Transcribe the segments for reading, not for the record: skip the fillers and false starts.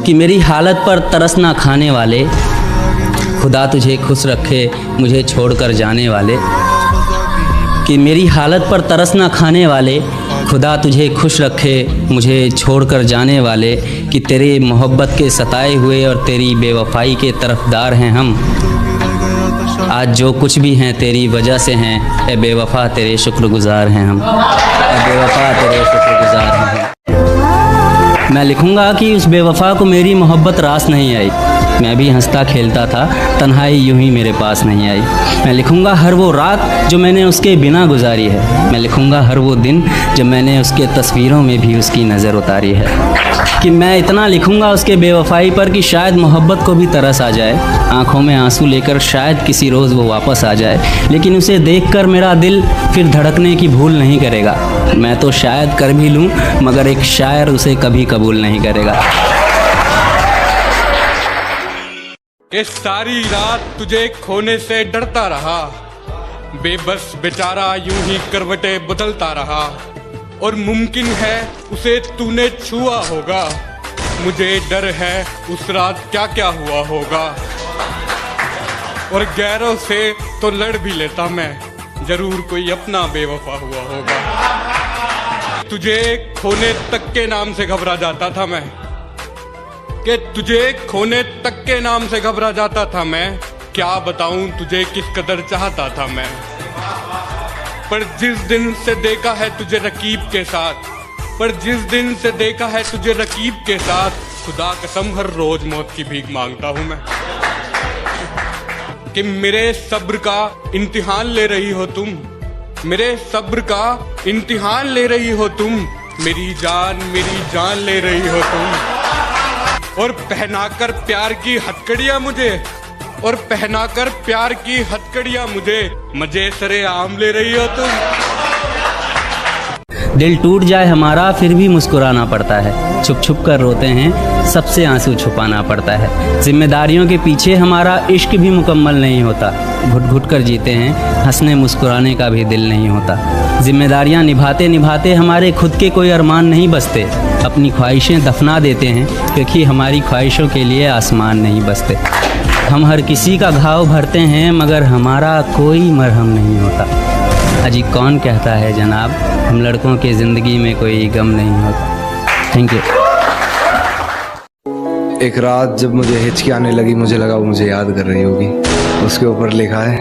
कि मेरी हालत पर तरस ना खाने वाले, खुदा तुझे खुश रखे मुझे छोड़कर जाने वाले। कि मेरी हालत पर तरस ना खाने वाले, खुदा तुझे खुश रखे मुझे छोड़कर जाने वाले। कि तेरे मोहब्बत के सताए हुए और तेरी बेवफाई के तरफदार हैं हम। आज जो कुछ भी हैं तेरी वजह से हैं, ए बेवफा तेरे शुक्रगुजार हैं हम। ए बेवफा तेरे शुक्रगुजार हैं हम। मैं लिखूँगा कि उस बेवफा को मेरी मोहब्बत रास नहीं आई। मैं भी हंसता खेलता था, तन्हाई यूं ही मेरे पास नहीं आई। मैं लिखूँगा हर वो रात जो मैंने उसके बिना गुजारी है। मैं लिखूँगा हर वो दिन जब मैंने उसके तस्वीरों में भी उसकी नज़र उतारी है। कि मैं इतना लिखूँगा उसके बेवफाई पर कि शायद मोहब्बत को भी तरस आ जाए, आँखों में आंसू लेकर शायद किसी रोज़ वो वापस आ जाए। लेकिन उसे देखकर मेरा दिल फिर धड़कने की भूल नहीं करेगा। मैं तो शायद कर भी लूँ मगर एक शायर उसे कभी कबूल नहीं करेगा। कि सारी रात तुझे खोने से डरता रहा, बेबस बेचारा यूं ही करवटें बदलता रहा। और मुमकिन है उसे तूने छुआ होगा, मुझे डर है उस रात क्या क्या हुआ होगा। और गैरों से तो लड़ भी लेता मैं, जरूर कोई अपना बेवफा हुआ होगा। तुझे खोने तक के नाम से घबरा जाता था मैं, कि तुझे खोने तक के नाम से घबरा जाता था मैं। क्या बताऊं तुझे किस कदर चाहता था मैं। पर जिस दिन से देखा है तुझे रकीब के साथ, पर जिस दिन से देखा है तुझे रकीब के साथ, खुदा कसम हर रोज मौत की भीख मांगता हूं मैं। कि मेरे सब्र का इम्तिहान ले रही हो तुम, मेरे सब्र का इम्तिहान ले रही हो तुम। मेरी जान ले रही हो तुम। और पहनाकर प्यार की हथकड़ियां मुझे, और पहनाकर प्यार की हथकड़ियां मुझे, मजे सरे आम ले रही हो तुम। दिल टूट जाए हमारा फिर भी मुस्कुराना पड़ता है, छुप छुप कर रोते हैं सबसे आंसू छुपाना पड़ता है। जिम्मेदारियों के पीछे हमारा इश्क भी मुकम्मल नहीं होता, घुट घुट कर जीते हैं हंसने मुस्कुराने का भी दिल नहीं होता। जिम्मेदारियां निभाते निभाते हमारे खुद के कोई अरमान नहीं बसते, अपनी ख्वाहिशें दफना देते हैं क्योंकि हमारी ख्वाहिशों के लिए आसमान नहीं बसते। हम हर किसी का घाव भरते हैं मगर हमारा कोई मरहम नहीं होता। अजी कौन कहता है जनाब हम लड़कों की ज़िंदगी में कोई गम नहीं होता। Thank you. एक रात जब मुझे हिचकी आने लगी, मुझे लगा वो मुझे याद कर रही होगी। उसके ऊपर लिखा है,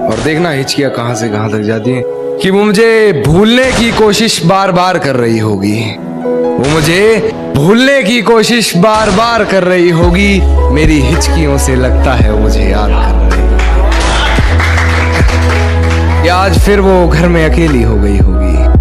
और देखना हिचकियाँ कहाँ से कहाँ तक जाती हैं, कि वो मुझे भूलने की कोशिश बार बार कर रही होगी। वो मुझे भूलने की कोशिश बार बार कर रही होगी। मेरी हिचकियों से लगता है वो मुझे याद कर रही होगी। आज फिर वो घर में अकेली हो गई होगी।